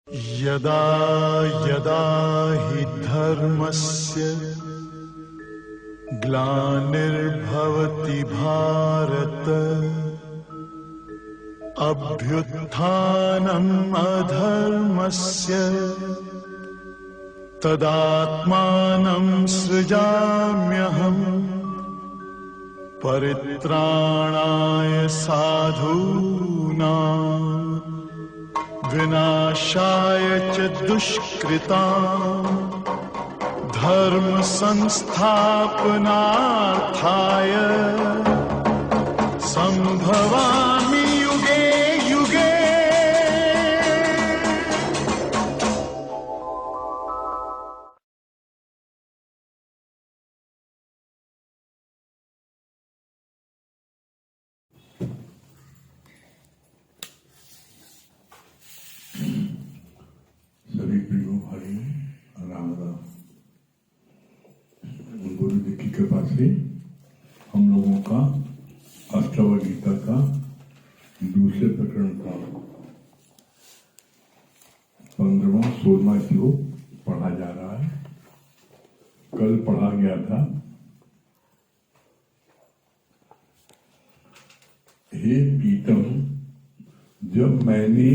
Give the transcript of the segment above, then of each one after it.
यदा यदा हि धर्मस्य ग्लानिर्भवति भारत अभ्युत्थानम् अधर्मस्य तदात्मानं सृजाम्यहम् परित्राणाय साधूनां विनाशाय च दुष्कृतां धर्म संस्थापनार्थाय संभवामि युगे युगे। सभी प्रियो भाई राम गुरु जी की कृपा से हम लोगों का अष्टावक्र गीता का दूसरे प्रकरण का 15वां 16वां श्लोक पढ़ा जा रहा है। कल पढ़ा गया था, हे प्रीतम, जब मैंने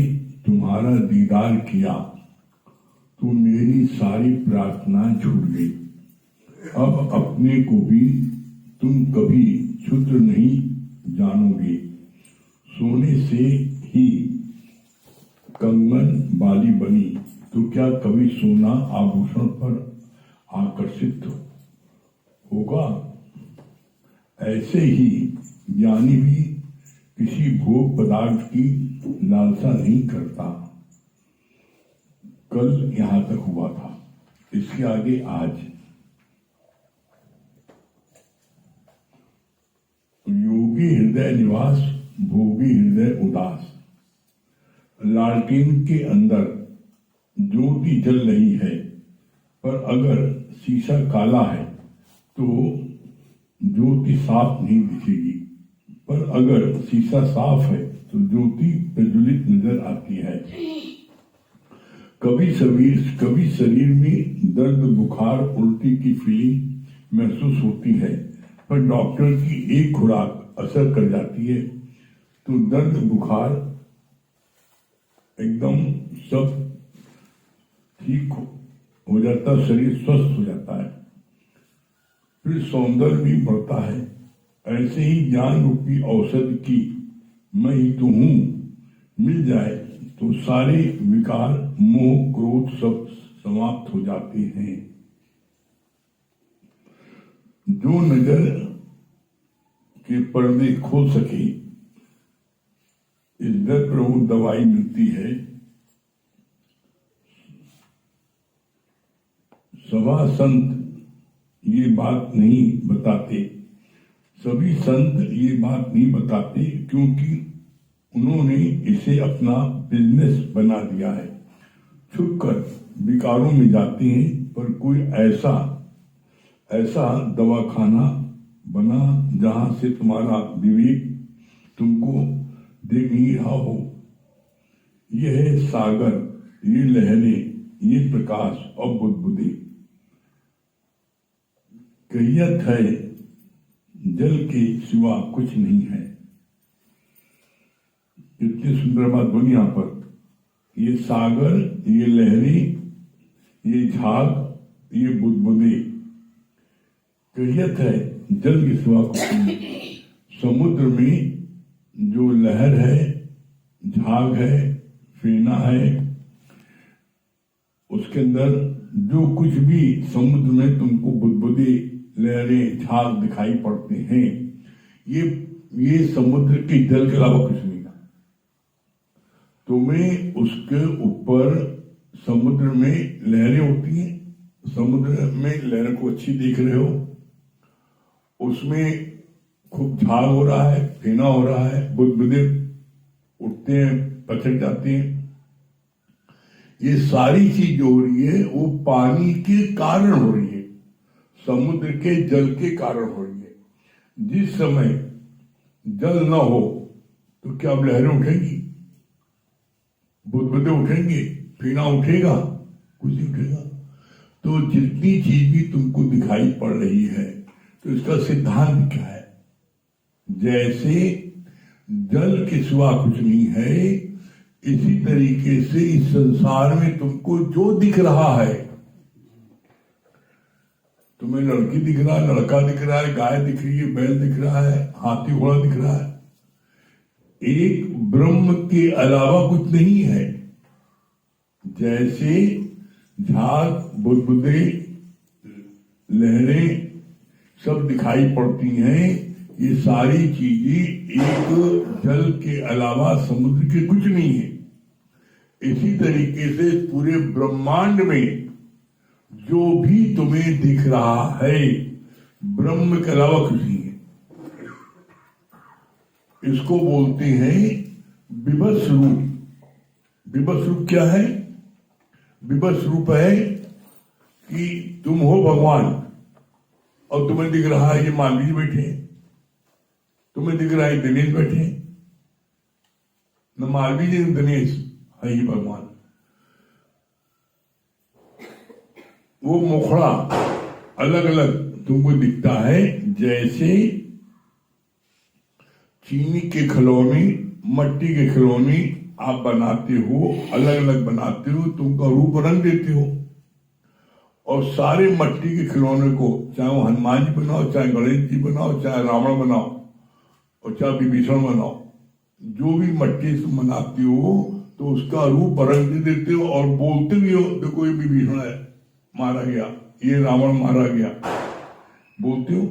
तुम्हारा दीदार किया तो मेरी सारी प्रार्थना छूट गई। अब अपने को भी तुम कभी क्षुद्र नहीं जानोगे। सोने से ही कंगन बाली बनी तो क्या कभी सोना आभूषण पर आकर्षित होगा? ऐसे ही ज्ञानी भी किसी भोग पदार्थ की लालसा नहीं करता। कल यहां तक हुआ था, इसके आगे आज योगी हृदय निवास भोगी हृदय उदास। लालटेन के अंदर ज्योति जल रही है, पर अगर शीशा काला है तो ज्योति साफ नहीं दिखेगी, पर अगर शीशा साफ है तो ज्योति प्रज्वलित नजर आती है। कभी शरीर में दर्द बुखार उल्टी की फीलिंग महसूस होती है, पर डॉक्टर की एक खुराक असर कर जाती है तो दर्द बुखार एकदम सब ठीक हो जाता, शरीर स्वस्थ हो जाता है, फिर सौंदर्य भी बढ़ता है। ऐसे ही ज्ञान रूपी औषधि की मैं ही तो हूं मिल जाए तो सारे विकार मोह क्रोध सब समाप्त हो जाते हैं। जो नजर के पर्दे खोल सके, इस दर पर वो दवाई मिलती है। सभा संत ये बात नहीं बताते, सभी संत ये बात नहीं बताते, क्योंकि उन्होंने इसे अपना बिजनेस बना दिया है। छुपकर विकारों में जाते हैं, पर कोई ऐसा दवाखाना बना जहां से तुम्हारा विवेक तुमको देख नहीं रहा हो। यह है सागर, ये लहरें, ये प्रकाश और बुदबुदे। कहियत है जल के सिवा कुछ नहीं है। इतनी सुंदर बात बनी यहां पर। ये सागर, ये लहरें, ये झाग, ये बुदबुदे, कहियत है जल के सिवा कुछ नहीं। समुद्र में जो लहर है, झाग है, फेना है, उसके अंदर जो कुछ भी समुद्र में तुमको बुदबुदे, लहरें, झाग दिखाई पड़ते हैं, ये समुद्र के जल के अलावा कुछ नहीं। तुम्हें उसके ऊपर समुद्र में लहरें होती हैं, समुद्र में लहरों को अच्छी देख रहे हो, उसमें खूब झाग हो रहा है, फेना हो रहा है, बुदबुदे उठते हैं, पछड़ जाते हैं। ये सारी चीज जो हो रही है वो पानी के कारण हो रही है, समुद्र के जल के कारण हो रही है। जिस समय जल न हो तो क्या अब लहरें उठेंगी, बुदबुदे उठेंगे? फेना उठेगा? कुछ नहीं उठेगा। तो जितनी चीज भी तुमको दिखाई पड़ रही है, तो इसका सिद्धांत क्या है? जैसे जल के सिवा कुछ नहीं है, इसी तरीके से इस संसार में तुमको जो दिख रहा है, तुम्हें लड़की दिख रहा है, लड़का दिख रहा है, गाय दिख रही है, बैल दिख रहा है, हाथी घोड़ा दिख रहा है, एक ब्रह्म के अलावा कुछ नहीं है। जैसे झाग, बुदबुदे, लहरें सब दिखाई पड़ती हैं, ये सारी चीजें एक जल के अलावा समुद्र के कुछ नहीं है। इसी तरीके से पूरे ब्रह्मांड में जो भी तुम्हें दिख रहा है, ब्रह्म के अलावा कुछ नहीं है। इसको बोलते हैं विभत्स रूप। विभत्स रूप क्या है? विभत्स रूप है कि तुम हो भगवान और तुम्हें दिख रहा है ये मालवी जी बैठे हैं, तुम्हें दिख रहा है दिनेश बैठे हैं, न मालवी जी न दिनेश है ही भगवान। वो मुखड़ा अलग अलग तुमको दिखता है। जैसे चीनी के खिलौने, मट्टी के खिलौने आप बनाते हो, अलग अलग बनाते हो, तुमका रूप रंग देते हो, और सारे मट्टी के खिलौने को, चाहे वो हनुमान जी बनाओ, चाहे गणेश जी बनाओ, चाहे रावण बनाओ, और चाहे विभीषण बनाओ, जो भी मट्टी से बनाते हो तो उसका रूप रंग दे देते हो, और बोलते भी हो देखो ये विभीषण है, मारा गया, ये रावण मारा गया, बोलते हो।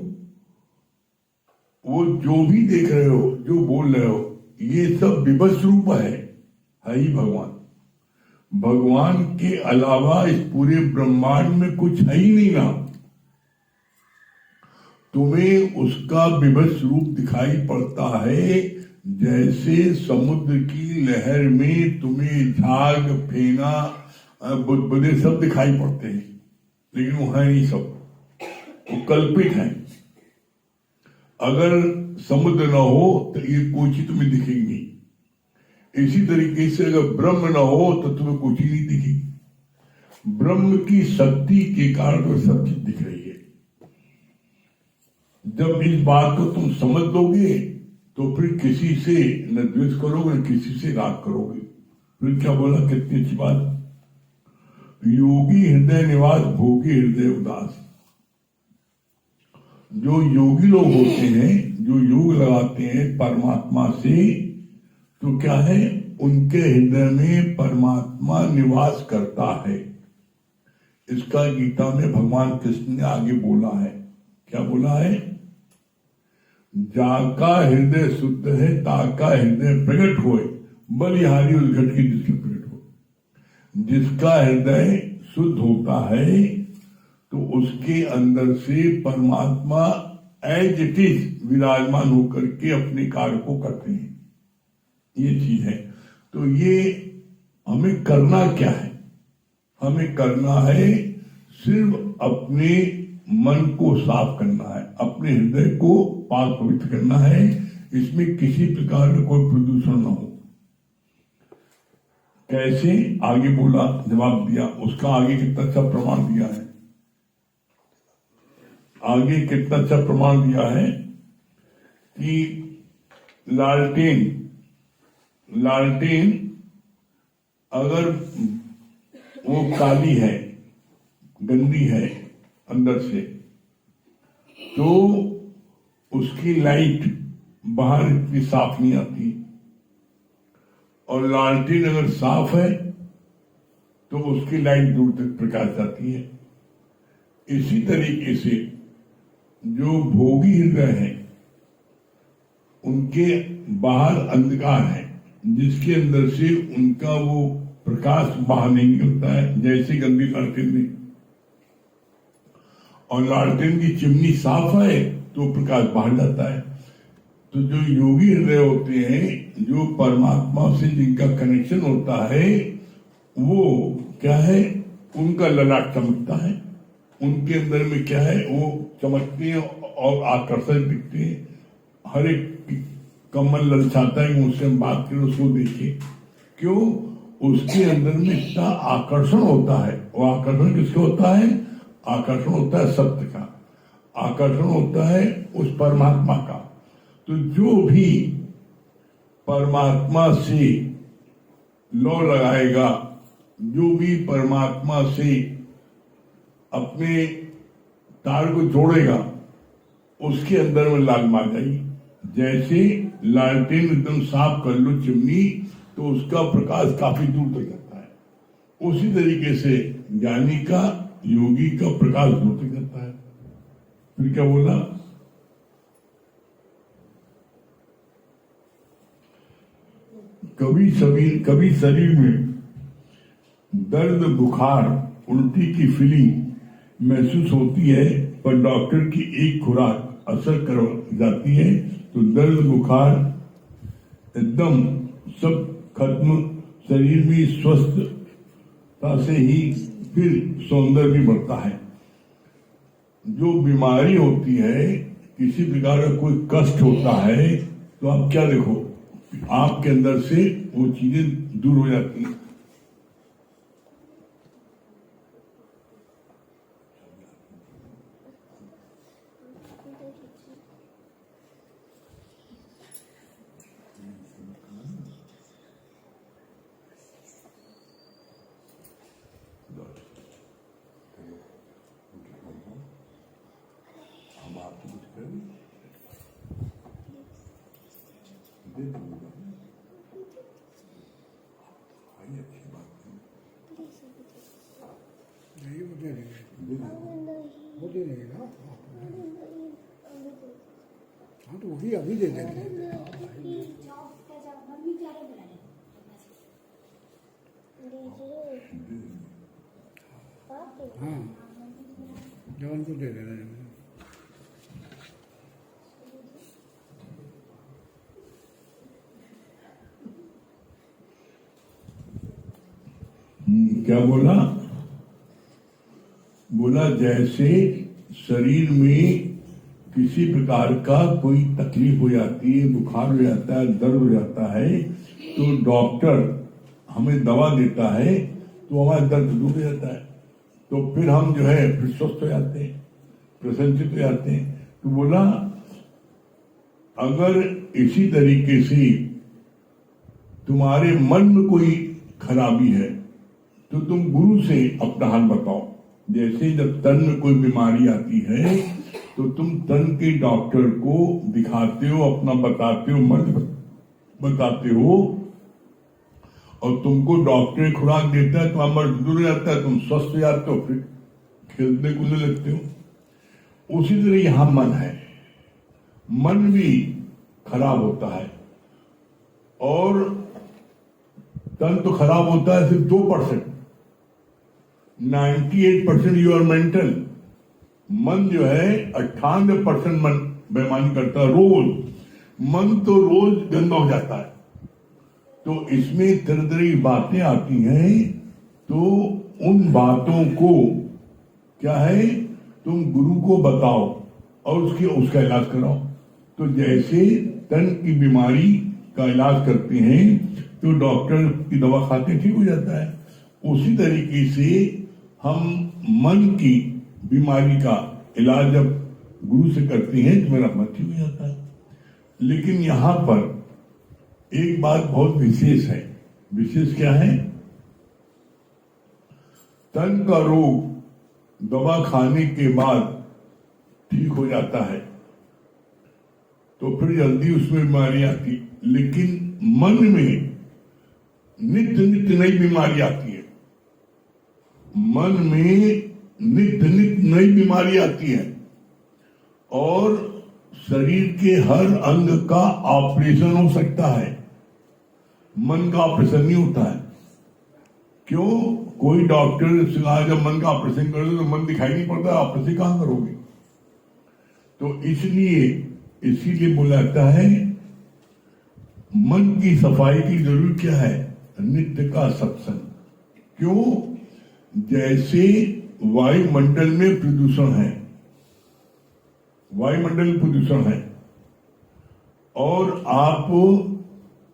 वो जो भी देख रहे हो, जो बोल रहे हो, ये सब विभत्स रूप है ही भगवान। भगवान के अलावा इस पूरे ब्रह्मांड में कुछ है ही नहीं ना। तुम्हें उसका विभत्स रूप दिखाई पड़ता है। जैसे समुद्र की लहर में तुम्हें झाग, फेना, बुदबुदे सब दिखाई पड़ते हैं, लेकिन वो है नहीं, सब वो कल्पित है। अगर समुद्र न हो तो ये कोची तुम्हें दिखेंगी। इसी तरीके से अगर ब्रह्म न हो तो तुम्हें कुछ ही नहीं दिखेगी। ब्रह्म की शक्ति के कारण तो सब चीज दिख रही है। जब इस बात को तुम समझ लोगे तो फिर किसी से न द्वेष करोगे, न किसी से राग करोगे। फिर क्या बोला, कितनी अच्छी बात, योगी हृदय निवास, भोगी हृदय उदास। जो योगी लोग होते हैं, जो योग लगाते हैं परमात्मा से, तो क्या है, उनके हृदय में परमात्मा निवास करता है। इसका गीता में भगवान कृष्ण ने आगे बोला है। क्या बोला है? जाका हृदय शुद्ध है, ताका हृदय प्रकट होए, बलिहारी उस घट की जिसके प्रकट हो। जिसका हृदय शुद्ध होता है तो उसके अंदर से परमात्मा एज इट इज विराजमान होकर के अपने कार्य को करते हैं। ये चीज है। तो ये हमें करना क्या है? हमें करना है सिर्फ अपने मन को साफ करना है, अपने हृदय को पाक पवित्र करना है। इसमें किसी प्रकार का कोई प्रदूषण न हो। कैसे? आगे बोला, जवाब दिया। उसका आगे कितना अच्छा प्रमाण दिया है। आगे कितना अच्छा प्रमाण दिया है कि लालटेन अगर वो काली है, गंदी है अंदर से, तो उसकी लाइट बाहर इतनी साफ नहीं आती। और लालटेन अगर साफ है तो उसकी लाइट दूर तक प्रकाश जाती है। इसी तरीके से जो भोगी हृदय है, उनके बाहर अंधकार है, जिसके अंदर से उनका वो प्रकाश बाहर नहीं निकलता है, जैसे गंदी लालटेन में। और लालटेन की चिमनी साफ है तो प्रकाश बाहर जाता है। तो जो योगी हृदय होते हैं, जो परमात्मा से जिनका कनेक्शन होता है, वो क्या है, उनका ललाट चमकता है। उनके अंदर में क्या है, वो चमकते हैं और आकर्षक दिखते हैं। हर एक कमल ललचाता है कि मुझसे हम बात करें, उसको देखिए। क्यों? उसके अंदर में इतना आकर्षण होता है। वो आकर्षण किसका होता है? आकर्षण होता है सत्य का, आकर्षण होता है उस परमात्मा का। तो जो भी परमात्मा से लौ लगाएगा, जो भी परमात्मा से अपने तार को जोड़ेगा, उसके अंदर में लाल मा जाएगी। जैसे लालटेन एकदम साफ कर लो चिमनी तो उसका प्रकाश काफी दूर तक जाता है। उसी तरीके से ज्ञानी का, योगी का प्रकाश दूर तक जाता है। फिर क्या बोला? कभी शरीर में दर्द, बुखार, उल्टी की फीलिंग महसूस होती है, पर डॉक्टर की एक खुराक असर कर जाती है तो दर्द, बुखार एकदम सब खत्म, शरीर भी स्वस्थता से ही फिर सौंदर्य भी बढ़ता है। जो बीमारी होती है, किसी प्रकार का कोई कष्ट होता है, तो आप क्या देखो, आपके अंदर से वो चीजें दूर हो जाती हैं। हम आपको कुछ करें दे दूंगा, आइए, अच्छी बात है। नहीं वो दे देंगे, वो दे देंगे ना। हाँ तो वही अभी दे देंगे। हाँ जवान को दे देना। क्या बोला? बोला जैसे शरीर में किसी प्रकार का कोई तकलीफ हो जाती है, बुखार हो जाता है, दर्द हो जाता है, तो डॉक्टर हमें दवा देता है तो हमारा दर्द दूर हो जाता है, तो फिर हम जो है फिर स्वस्थ हो जाते हैं, प्रसन्नचित हो जाते हैं। तो बोला अगर इसी तरीके से तुम्हारे मन में कोई खराबी है तो तुम गुरु से अपना हाल बताओ। जैसे जब तन में कोई बीमारी आती है तो तुम तन के डॉक्टर को दिखाते हो, अपना बताते हो, मर्ज बताते हो, और तुमको डॉक्टर खुराक देता है, तुम्हारा मर्ज दूर जाता है, तुम स्वस्थ हो जाते हो, फिर खेलने कूदने लगते हो। उसी तरह यहां मन है, मन भी खराब होता है, और तन तो खराब होता है सिर्फ 2%, 98% यू आर मेंटल। मन जो है 98% मन बेईमानी करता है रोज। मन तो रोज गंदा हो जाता है, तो इसमें तरह तरह की बातें आती हैं, तो उन बातों को क्या है तुम गुरु को बताओ और उसका इलाज कराओ। तो जैसे तन की बीमारी का इलाज करते हैं तो डॉक्टर की दवा खाते ठीक हो जाता है, उसी तरीके से हम मन की बीमारी का इलाज जब गुरु से करते हैं तो मेरा मन ठीक हो जाता है। लेकिन यहां पर एक बात बहुत विशेष है। विशेष क्या है? तन का रोग दवा खाने के बाद ठीक हो जाता है तो फिर जल्दी उसमें बीमारी आती, लेकिन मन में नित्य नित्य नई बीमारी आती है। मन में नित्य नित्य नई बीमारी आती है, और शरीर के हर अंग का ऑपरेशन हो सकता है, मन का ऑपरेशन नहीं होता है। क्यों? कोई डॉक्टर से कहा जब मन का ऑपरेशन कर दो तो मन दिखाई नहीं पड़ता, ऑपरेशन कहां करोगे? तो इसीलिए बोला जाता है मन की सफाई की जरूरत क्या है? नित्य का सत्संग। क्यों? जैसे वायुमंडल में प्रदूषण है, वायुमंडल में प्रदूषण है, और आप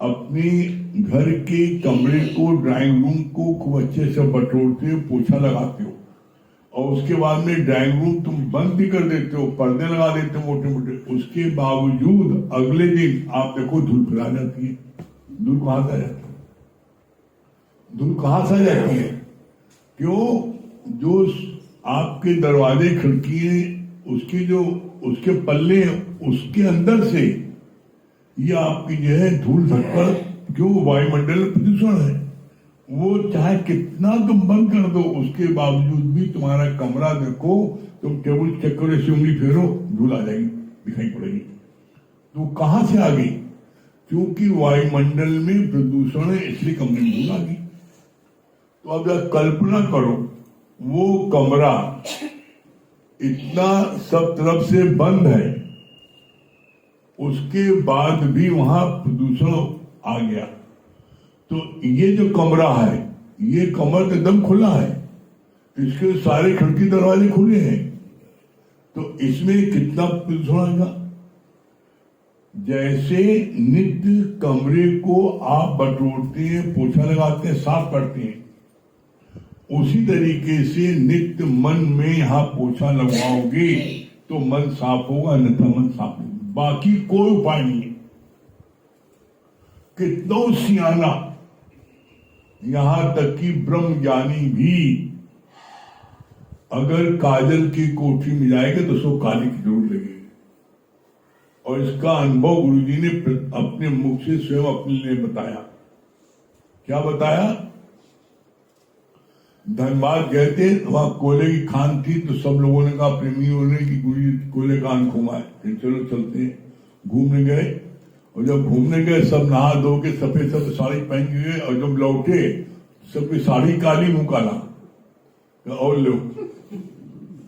अपने घर के कमरे को, ड्राइंग रूम को खूब अच्छे से बटोरते हो, पोछा लगाते हो, और उसके बाद में ड्राइंग रूम तुम बंद भी कर देते हो, पर्दे लगा देते हो मोटे मोटे, उसके बावजूद अगले दिन आप देखो धूल फैला जाती है। धूल कहां से आ जाती है? धूल कहां से आ जाती है? क्यों? जो आपके दरवाजे खिड़की उसकी जो उसके पल्ले उसके अंदर से ये आपकी जो है धूल धक्कर, क्यों? वायुमंडल में प्रदूषण है। वो चाहे कितना तुम बंद कर दो, उसके बावजूद भी तुम्हारा कमरा देखो, तुम टेबल चेक करो, ऐसी उंगली फेरो, धूल आ जाएगी, दिखाई पड़ेगी। तो कहां से आ गई? क्योंकि वायुमंडल में प्रदूषण है, इसलिए कमरे में धूल आ गई। तो अब जरा कल्पना करो, वो कमरा इतना सब तरफ से बंद है, उसके बाद भी वहां प्रदूषण आ गया। तो ये जो कमरा है, ये कमरा तो एकदम खुला है, इसके सारे खिड़की दरवाजे खुले हैं, तो इसमें कितना प्रदूषण आएगा? जैसे नित्य कमरे को आप बटोरते हैं, पोछा लगाते हैं, साफ करते हैं, उसी तरीके से नित्य मन में यहां पोछा लगवाओगे तो मन साफ होगा, अन्यथा मन साफ नहीं। बाकी कोई उपाय नहीं है। कितना सियाना, यहां तक कि ब्रह्म ज्ञानी भी अगर काजल की कोठी में जाएगा तो उसको काली की जरूर लगेगी। और इसका अनुभव गुरुजी ने अपने मुख से स्वयं अपने लिए बताया। क्या बताया? धनबाद गए थे, वहां कोयले की खान थी, तो सब लोगों ने कहा, प्रेमियों ने, कि गुरुजी कोयले का खान घुमाए। फिर चलो चलते हैं। घूमने गए, और जब घूमने गए सब नहा धो के सफेद सब साड़ी पहन के गए, और जब लौटे सबकी साड़ी काली, मुंह काला। और लो,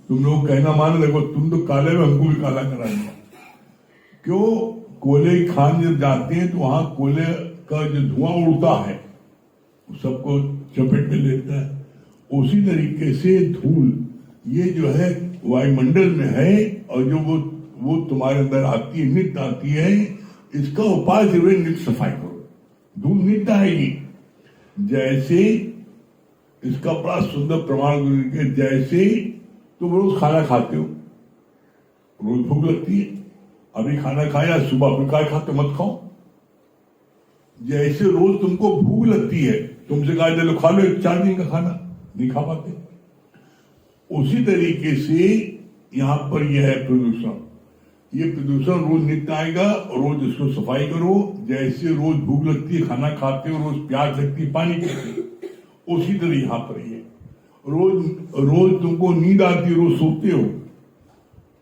तुम लोग कहना मान, देखो तुम तो काले में, हमको भी काला कराएंगे। क्यों? कोयले की खान जब जाते हैं तो वहां कोयले का जो धुआं उड़ता है सबको चपेट में लेता है। उसी तरीके से धूल ये जो है वायुमंडल में है, और जो वो तुम्हारे अंदर आती है, नित्य आती है। इसका उपाय जरूर नित्य सफाई करो, धूल नित्य आएगी। जैसे इसका बड़ा सुंदर प्रमाण गुरु के, जैसे तुम रोज खाना खाते हो, रोज भूख लगती है, अभी खाना खाया, सुबह फिर काय खाते, मत खाओ। जैसे रोज तुमको भूख लगती है, तुमसे कहा चलो खा लो 4 दिन का खाना, नहीं खा पाते। उसी तरीके से यहां पर यह है प्रदूषण। ये प्रदूषण रोज नित्य आएगा, रोज इसको सफाई करो। जैसे रोज भूख लगती है, खाना खाते हो, रोज प्यास लगती है, पानी पीते हो, उसी तरह यहां पर ये रोज तुमको नींद आती है, रोज सोते हो।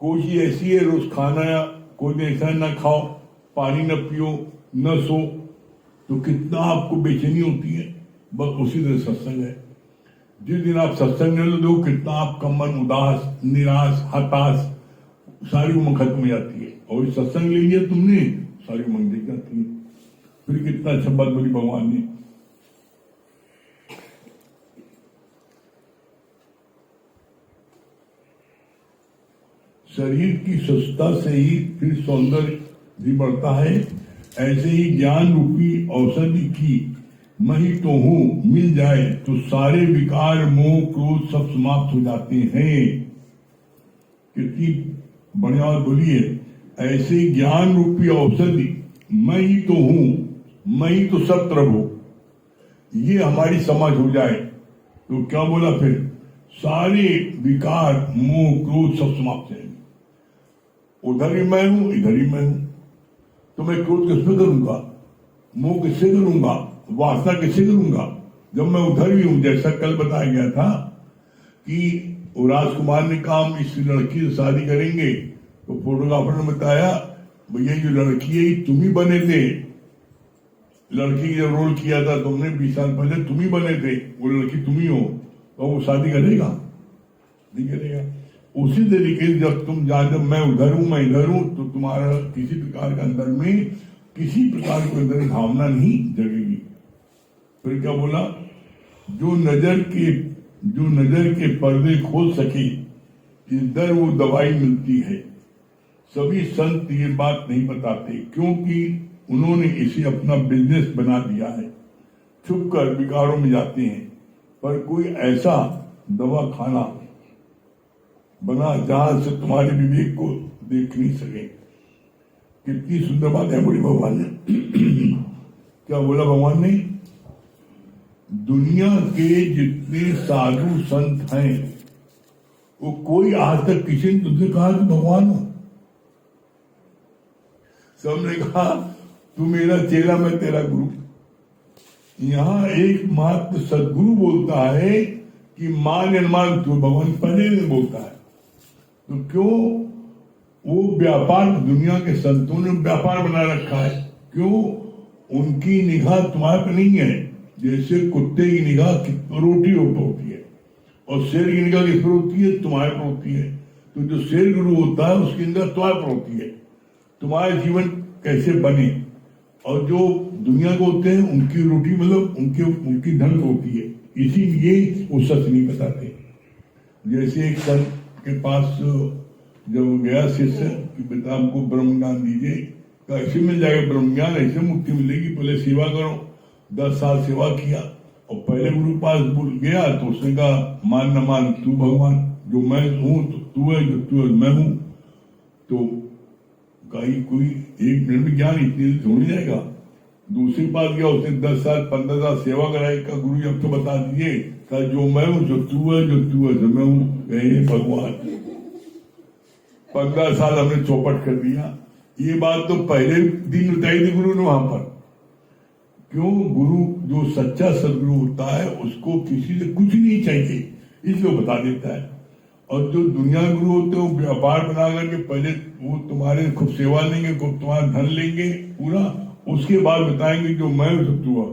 कोई चीज ऐसी है, रोज खाना, कोई दिन ऐसा ना खाओ, पानी न पियो, न सो, तो कितना आपको बेचैनी होती है। बस उसी तरह सत्संग है। जिस दिन आप सत्संग में लो, कितना आपका मन उदास, निराश, हताश, सारी उमंग खत्म हो जाती है। और सत्संग ले लिया तुमने, सारी उमंग दिख जाती है। फिर कितना अच्छा बात बोली भगवान ने। शरीर की स्वच्छता से ही फिर सौंदर्य भी बढ़ता है। ऐसे ही ज्ञान रूपी औषधि की मैं ही तो हूं मिल जाए तो सारे विकार, मोह, क्रोध सब समाप्त हो जाते हैं। कितनी बढ़िया बात बोलिए। ऐसे ज्ञान रूपी औषधि मैं ही तो हूं, मैं ही तो सब तरफ हूं, ये हमारी समझ हो जाए तो क्या बोला फिर? सारे विकार, मोह, क्रोध सब समाप्त हैं। उधर ही मैं हूं, इधर ही मैं हूं। तो मैं क्रोध किससे करूंगा, मोह किससे करूंगा, वासना किससे करूंगा, जब मैं उधर भी हूं। जैसा कल बताया गया था कि राजकुमार ने कहा हम इस लड़की से शादी करेंगे, तो फोटोग्राफर ने बताया भैया जो लड़की है तुम ही बने थे, लड़की की जब रोल किया था तुमने 20 साल पहले, तुम ही बने थे, वो लड़की तुम ही हो, तो वो शादी करेगा? नहीं करेगा। उसी तरीके से जब तुम जब मैं उधर हूं, मैं इधर हूं, तो तुम्हारा किसी प्रकार के अंदर में किसी प्रकार के अंदर भावना नहीं जगेगी। फिर क्या बोला? जो नजर के पर्दे खोल सके, इधर वो दवाई मिलती है। सभी संत ये बात नहीं बताते, क्योंकि उन्होंने इसे अपना बिजनेस बना दिया है। छुप कर विकारों में जाते हैं, पर कोई ऐसा दवा खाना बना जहां से तुम्हारे विवेक को देख नहीं सके। कितनी सुंदर बात है बोली भगवान ने। क्या बोला भगवान ने? दुनिया के जितने साधु संत हैं वो कोई आज तक किसी ने तुझसे कहा कि भगवान हो। सबने कहा तू मेरा चेला, मैं तेरा गुरु। यहाँ एकमात्र सदगुरु बोलता है कि मान अनमान तू भगवान पहले नहीं बोलता है। तो क्यों वो व्यापार, दुनिया के संतों ने व्यापार बना रखा है? क्यों? उनकी निगाह तुम्हारे पर नहीं है। जैसे कुत्ते की निगाह रोटी पर होती है और शेर की निगाह किस पर होती है? तुम्हारे पर होती है। तो जो शेर गुरु होता है उसकी निगाह तुम्हारे पर होती है, तुम्हारे जीवन कैसे बने। और जो दुनिया को होते हैं उनकी रोटी मतलब उनकी धन होती है, इसीलिए वो सच नहीं बताते। जैसे एक संत के पास जब गया शिष्य कि बेटा हमको ब्रह्म ज्ञान दीजिए, ऐसे मिल जाएगा ब्रह्म ज्ञान, ऐसे मुक्ति मिलेगी, पहले सेवा करो। 10 साल सेवा किया और पहले गुरु पास गया तो उसने कहा मान न मान तू भगवान, जो मैं हूं तो तू है, जो तू है मैं हूं। तो कहीं कोई 1 मिनट में ज्ञान इतनी थोड़ी जाएगा। दूसरी बात गया, उसने 10 साल 15 साल सेवा कराई। का गुरु जी अब तो बता दीजिए, कहा जो मैं हूं, जो तू है, जो तू है, जो मैं हूं। कहे भगवान 15 साल हमने चौपट कर दिया। ये बात तो पहले दिन बताई थी गुरु ने वहां पर। क्यों? गुरु जो सच्चा सदगुरु होता है उसको किसी से कुछ नहीं चाहिए, इसलिए बता देता है। और जो दुनिया गुरु होते हैं वो व्यापार बना करके पहले वो तुम्हारे खूब सेवा लेंगे, खूब तुम्हारा धन लेंगे पूरा, उसके बाद बताएंगे जो मैं हूं।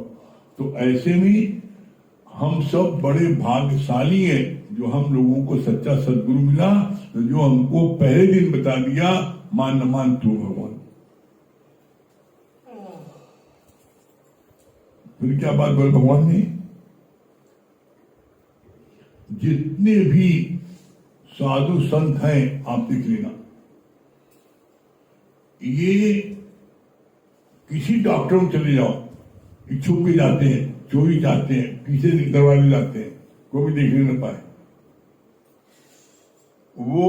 तो ऐसे में हम सब बड़े भाग्यशाली हैं जो हम लोगों को सच्चा सदगुरु मिला, तो जो हमको पहले दिन बता दिया मान न मान तू भगवान। फिर क्या बात बोले भगवान ने? जितने भी साधु संत हैं आप देख लेना, ये किसी डॉक्टर में चले जाओ, छुप के जाते हैं, चोरी जाते हैं, पीछे दरवाजे जाते हैं, कोई भी देखने न पाए। वो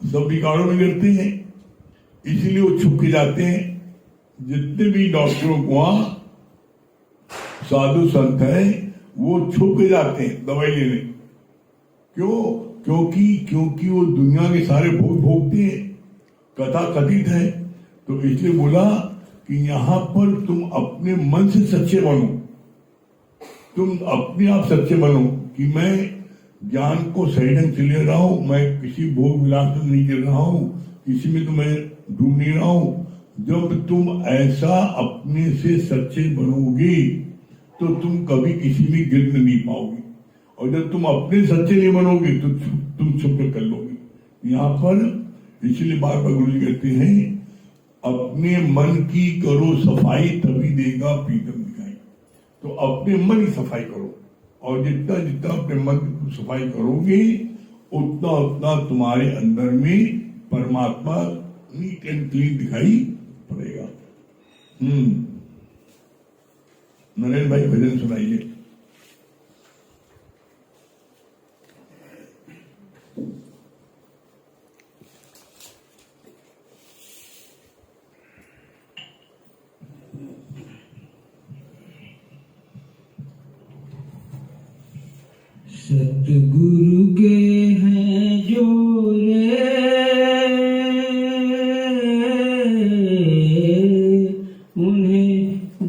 सब विकारों में गिरते हैं, इसीलिए वो छुप के जाते हैं। जितने भी डॉक्टरों को वहां साधु संत हैं वो छुप के जाते हैं दवाई लेने। क्यों? क्योंकि वो दुनिया के सारे भोग भोगते हैं, कथा कथित है। तो इसलिए बोला कि यहां पर तुम अपने मन से सच्चे बनो, तुम अपने आप सच्चे बनो कि मैं ज्ञान को सही ढंग से ले रहा हूं, मैं किसी भोग विलास में नहीं गिर रहा हूं, किसी में तो मैं डूब नहीं रहा हूं। जब तुम ऐसा अपने से सच्चे बनोगे तो तुम कभी किसी में गिर नहीं पाओगे। और जब तुम अपने सच्चे नहीं बनोगे तो तुम छुप कर लोगे। यहाँ पर इसलिए बार बार गुरु जी कहते हैं अपने मन की करो सफाई तभी देगा प्रीतम दिखाई। तो अपने मन की सफाई करो, और जितना जितना अपने मन की सफाई करोगे उतना उतना तुम्हारे अंदर में परमात्मा नीट एंड क्लीन दिखाई पड़ेगा। नरेंद्र भाई भजन सुनाइए। सतगुरु के हैं जो रे उन्हें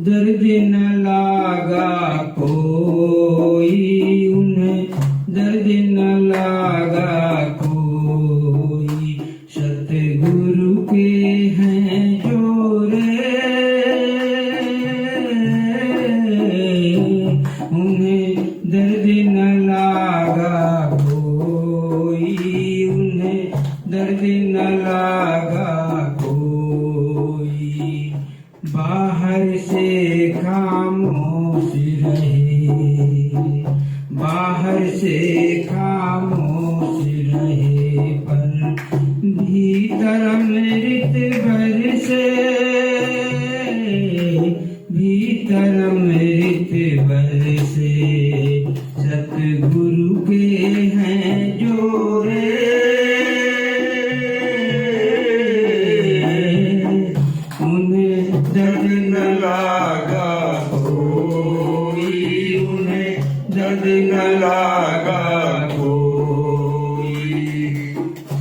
दर्द न लागा कोई, उन्हें दर्द न लागा कोई। सतगुरु के हैं जो रे उन्हें दर्द न लागा कोई, उन्हें दर्द न लागा कोई। बाहर से खामोश रहे, बाहर से खामोश रहे, पर भीतर अमृत बरसे, लागा कोई।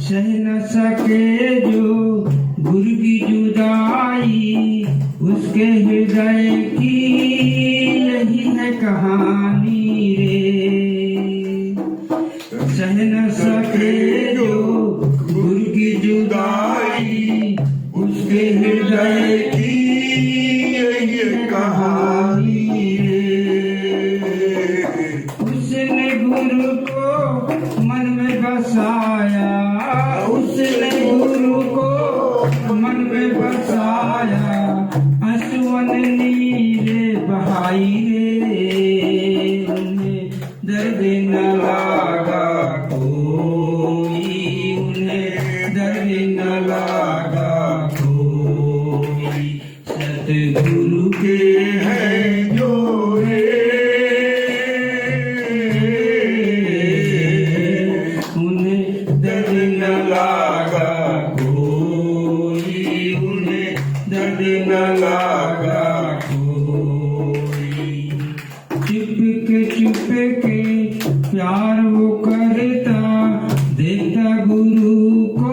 सह न सके जो गुरु की जुदाई, उसके हृदय की यही है कहानी रे। सह न सके जो गुरु की जुदाई, उसके हृदय की यही है कहानी रे। उसने गुरु को मन में बसाया, उसने गुरु को मन में बसाया, आंसुअन नीरे बहाई रे। उन्हें दर्द न लागा कोई, उन्हें दर्द न लागा कोई। सतगुरु के हैं जोरे, उन्हें दर्द न लागा कोई, उन्हें दर्द न लागा कोई। चुप के प्यार वो करता, देखता गुरु को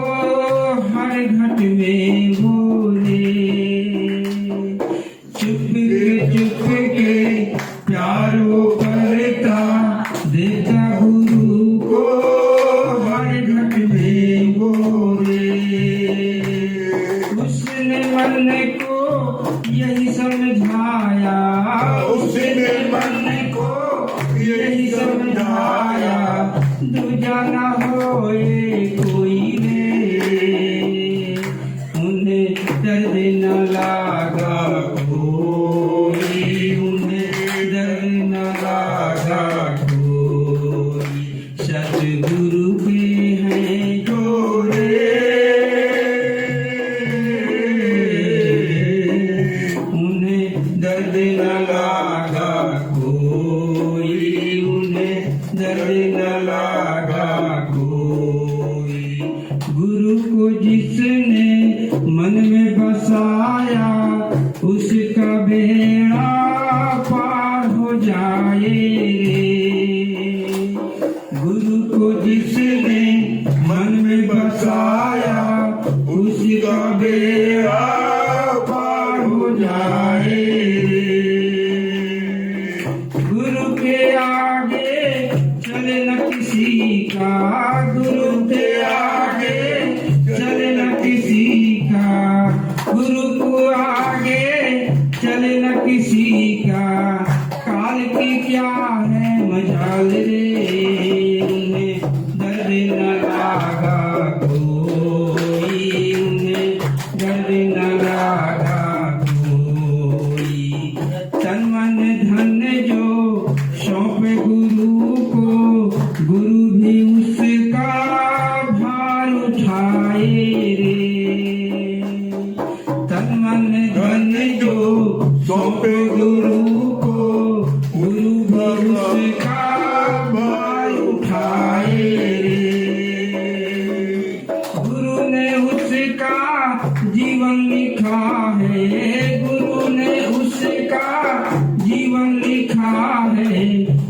हर घट में बोले। चुप के प्यार वो करता, देखता गुरु को हर घट में बोले। उसने मन को यही समझाया, उसने मन को यही समझाया, दूजा न होए कोई रे। उन्हें दर्द न लागा कोई, उन्हें दर्द न लागा कोई। सतगुरु के हैं जोरे, उन्हें दर्द न लागा कोई, उन्हें दर्द न लागा कोई। गुरु को जिसने मन में बसाया, उसका बेड़ा पार हो जाए रे। गुरु को जिसने मन में बसाया, उसका बेड़ा पार हो जाए रे। गुरु के आगे चले न किसी का, गुरु के आगे चले न किसी का, गुरु को आगे चले न किसी का। काल की क्या है मजाल रे, उन्हें दर्द न लागा कोई, उन्हें दर्द न लागा कोई। तन मन धन जो सौंपे गुरु को, गुरु भी उसका भार उठाए रे। तन मन धन जो सौंपे गुरु को, गुरु भी उसका भार उठाए रे। गुरु ने उसका जीवन लिखा है, गुरु ने उसका जीवन लिखा है,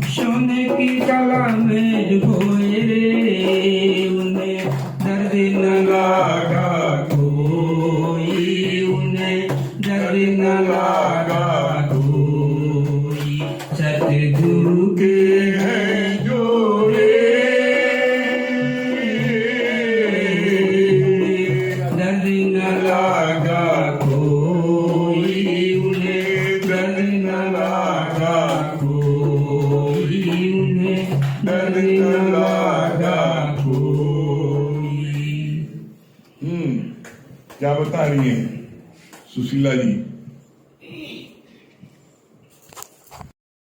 सोने की कलम में डुबोए रे। उन्हें दर्द न लागा कोई, उन्हें दर्द न लागा कोई। सतगुरु के हैं जोड़े, दर्द न लागा कोई, उन्हें दर्द न लागा कोई, उन्हें दर्द न लागा कोई। क्या बता रही है सुशीला जी?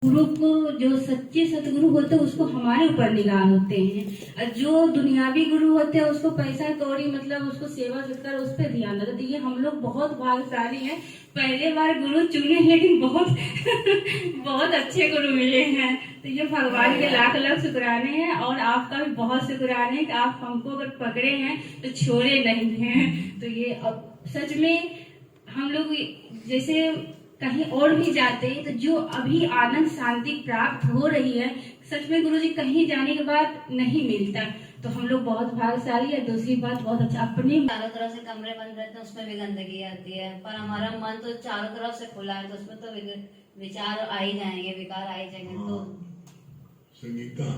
गुरु को जो सच्चे सतगुरु होते हैं उसको हमारे ऊपर निगाह होते हैं, और जो दुनियावी गुरु होते हैं उसको पैसा कौड़ी मतलब उसको सेवा सत्कार उस पर ध्यान देते। ये हम लोग बहुत भाग्यशाली हैं, पहले बार गुरु चुने लेकिन बहुत बहुत अच्छे गुरु मिले हैं। तो ये भगवान के लाख लाख शुक्राने हैं, और आपका भी बहुत शुक्राने हैं कि आप हमको अगर पकड़े हैं तो छोड़े नहीं हैं। तो ये अब सच में हम लोग जैसे कहीं और भी जाते हैं तो जो अभी आनंद शांति प्राप्त हो रही है सच में गुरुजी कहीं जाने के बाद नहीं मिलता, तो हम लोग बहुत भाग्यशाली है। दूसरी बात बहुत अच्छा, अपने चारों तरफ से कमरे बंद रहते हैं, उसमें भी गंदगी आती है, पर हमारा मन तो चारों तरफ से खुला है, तो उसमें तो विचार आ ही जाएंगे, विकार आ ही जाएंगे। तो संगीता,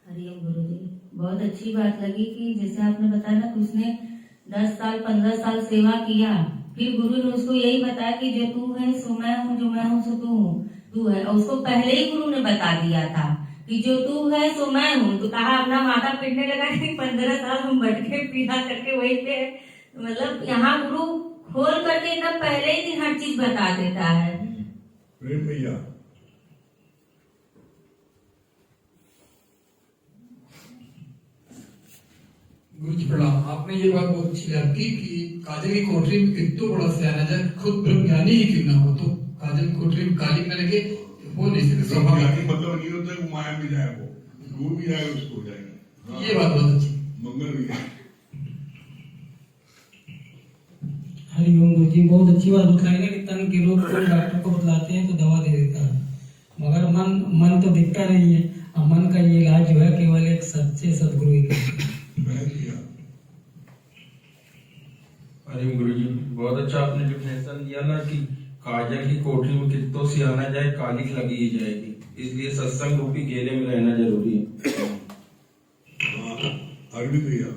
हरिओम गुरुजी, बहुत अच्छी बात लगी कि जैसे आपने बताया ना कि उसने 10 साल 15 साल सेवा किया, फिर गुरु ने उसको यही बताया कि जो तू है सो मैं हूँ, जो मैं हूँ सो तू है। और उसको पहले ही गुरु ने बता दिया था कि जो तू है सो मैं हूँ। तो कहा अपना माथा पीटने लगा कि 15 साल हम बैठ के पीना करके वही पे, मतलब यहाँ गुरु खोल करके एकदम पहले ही दिन हर चीज बता देता है। प्रेम भैया, गुरु जी प्रणाम। आपने ये बात बहुत अच्छी लगी कि काजल की कोठरी में कितना बड़ा सियाना जाए, खुद ब्रह्मज्ञानी ही क्यों ना हो, तो काजल की कोठरी में काली न लगे वो नहीं सकते। ब्रह्मज्ञानी मतलब नहीं होता कि माया में जाए, वो दूर भी जाए उसको जाएंगे। हाँ। ये बात बहुत अच्छी। मंगल भैया, हरिओम गुरु जी, बहुत अच्छी बात बताई ना कि तन के रोग को डॉक्टर को बतलाते हैं तो दवा दे देता है, मगर मन तो दिखता नहीं है। और मन का ये इलाज जो है केवल एक सच्चे सदगुरु ही करते हैं। हरिओम गुरु जी, बहुत अच्छा आपने डिफिनेशन दिया ना कि काजल की कोठरी में कितो सियाना जाए काली लगी ही जाएगी, इसलिए सत्संग रूपी घेरे में रहना जरूरी है। अरविंद भैया,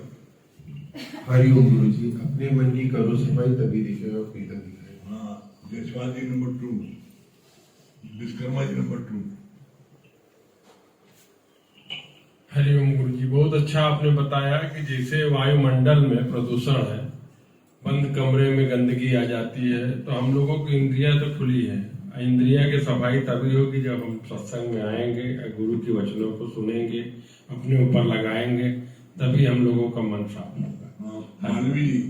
हरिओम गुरु जी, अपने मन की करो सफाई तभी दिखेगा प्रीतम दिखेगा। हाँ, जयसवाल जी नंबर 2, विश्वकर्मा जी नंबर 2। हरिओम गुरु जी, बहुत अच्छा आपने बताया कि जैसे वायुमंडल में प्रदूषण है, बंद कमरे में गंदगी आ जाती है, तो हम लोगों की इंद्रियां तो खुली है। इंद्रिया की सफाई तभी होगी जब हम सत्संग में आएंगे, गुरु के वचनों को सुनेंगे, अपने ऊपर लगाएंगे, तभी हम लोगों का मन साफ होगा। मानवी जी,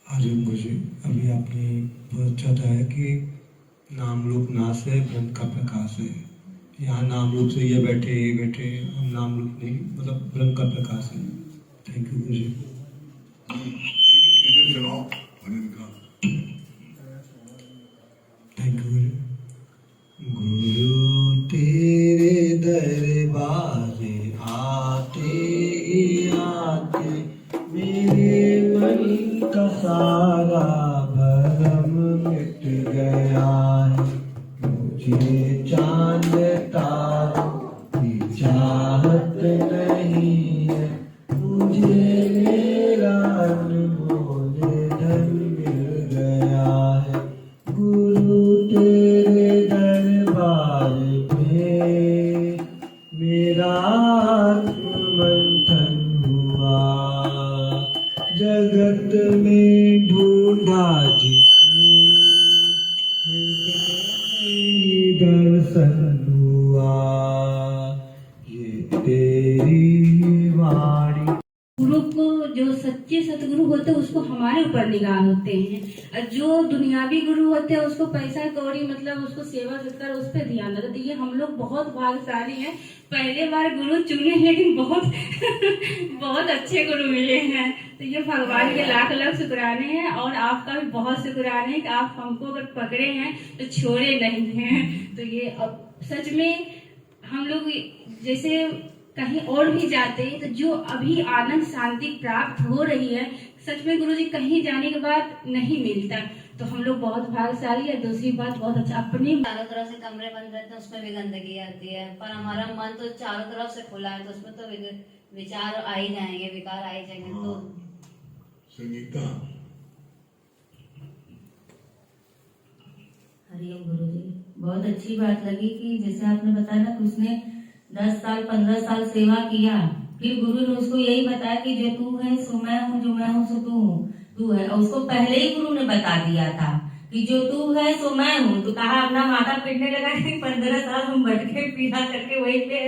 हरिओम गुरु जी, अभी आपने बहुत अच्छा बताया कि नाम रूप नाश है, ब्रह्म का प्रकाश है। यहाँ नाम रूप से ये बैठे हम नाम रूप नहीं, मतलब ब्रह्म का प्रकाश है। थैंक यू गुरु जी। इधर चलाओ भजन का। थैंक यू गुरु। गुरु तेरे दरबार आते आते मेरे मन का सारा भरम मिट गया है। मुझे चांद तारों की चाहत नहीं है, मुझे मेरा अनमोल धन मिल गया है। गुरु तेरे दरबार में मेरा आत्ममंथन हुआ, जगत में ढूंढा जिसे दर्शन हुआ, ये तेरी वाणी। गुरु को जो सच्चे सतगुरु होते हैं उसको हमारे ऊपर निगाह होते हैं, और जो दुनियावी गुरु होते हैं उसको पैसा कौड़ी मतलब उसको सेवा सत्कार उस पर ध्यान देते। तो ये हम लोग बहुत भाग्यशाली हैं, पहले बार गुरु चुने लेकिन बहुत बहुत अच्छे गुरु मिले हैं। तो ये भगवान के लाख लाख शुक्राने हैं, और आपका भी बहुत शुक्राने हैं कि आप हमको अगर पकड़े हैं तो छोड़े नहीं हैं। तो ये अब सच में हम लोग जैसे कहीं और भी जाते हैं तो जो अभी आनंद शांति प्राप्त हो रही है, सच में गुरुजी कहीं जाने के बाद नहीं मिलता, तो हम लोग बहुत भाग्यशाली है। दूसरी बात बहुत अच्छा, अपने चारों तरफ से कमरे बंद रहते हैं, उसमें भी गंदगी आती है, पर हमारा मन तो चारों तरफ से खुला है, तो उसमें तो विचार आ ही जाएंगे, विकार आ ही जाएंगे। तो संगीता, हरिओम गुरु जी, बहुत अच्छी बात लगी कि जैसे आपने बताया ना कि उसने 10 साल 15 साल सेवा किया, फिर गुरु ने उसको यही बताया कि जो तू है सो मैं हूँ, जो मैं हूँ सो तू है। और उसको पहले ही गुरु ने बता दिया था कि जो तू है सो मैं हूँ। तो कहा अपना माथा पीटने लगा कि 15 साल हम बैठ के पीना करके वही पे,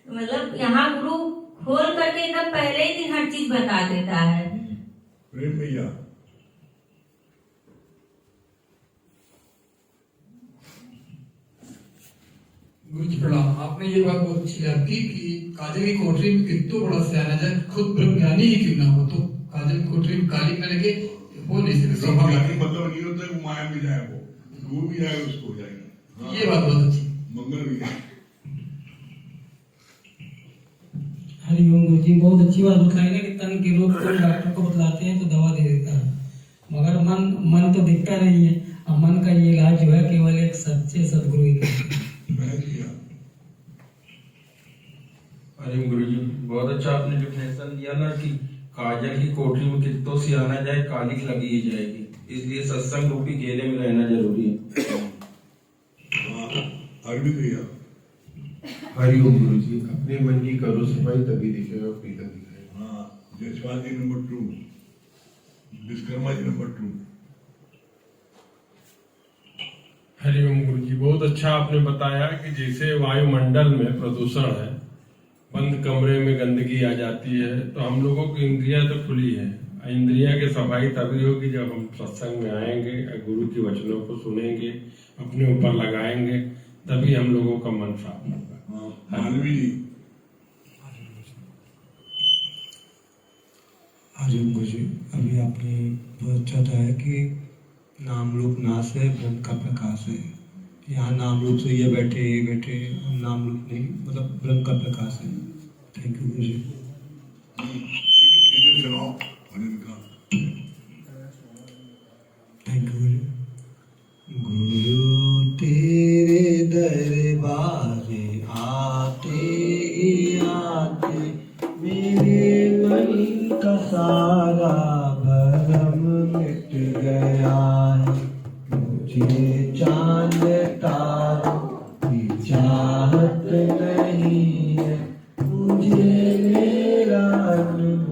मतलब यहाँ गुरु खोल करके एकदम पहले ही दिन हर चीज बता देता है। प्रेम भैया, गुरु जी प्रणाम। आपने ये बात बहुत अच्छी लगी कि काजल की कोठरी में कितना बड़ा सियाना जाए, खुद ब्रह्मज्ञानी ही क्यों ना हो, तो काजल की कोठरी में काली न लगे हो नहीं सकता ब्रह्म स्वभाव ज्ञानी मतलब नहीं होता कि माया में जाए, वो भी जाए उसको हो जाएगा। हाँ, ये बात बहुत अच्छी। मंगल भी है। हरिओम गुरु जी, बहुत अच्छी बात बताई ना कि तन के रोग को डॉक्टर को बतलाते हैं तो दवा दे देता है, मगर मन तो दिखता नहीं है। और मन का ये इलाज जो है केवल एक सच्चे सदगुरु ही करते हैं। हरिओम गुरु जी, बहुत अच्छा आपने डिफिनेशन दिया ना कि काजल की कोठरी में कित्तों से आना जाए कालिक लगी ही जाएगी, इसलिए सत्संग रूपी गेले में रहना जरूरी है। अरविंद भैया। हरिओम गुरु जी, अपने मन की करो सफाई तभी दिखेगा प्रीतम दिखेगा। हाँ, जयसवाल जी नंबर 2, विश्वकर्मा जी नंबर 2। हरिओम गुरु जी, बहुत अच्छा आपने बताया कि जैसे वायुमंडल में प्रदूषण है, बंद कमरे में गंदगी आ जाती है, तो हम लोगों की इंद्रियां तो खुली है। इंद्रिया की सफाई तभी होगी जब हम सत्संग में आएंगे, गुरु के वचनों को सुनेंगे, अपने ऊपर लगाएंगे, तभी हम लोगों का मन साफ होगा। मानवी हरिओम गुरु जी, अभी आपने बहुत अच्छा बताया कि नाम रूप नाश है, ब्रह्म का प्रकाश है। यहाँ नाम रूप से ये बैठे हम नाम रूप नहीं, मतलब ब्रह्म का प्रकाश है। थैंक यू गुरु जी। इधर सुनाओ भजन का। थैंक यू गुरु। गुरु तेरे दरबारे आते आते मेरे मन का सारा भरम मिट गया है। मुझे चांद तारों की चाहत नहीं है, मुझे मेरा अनुभव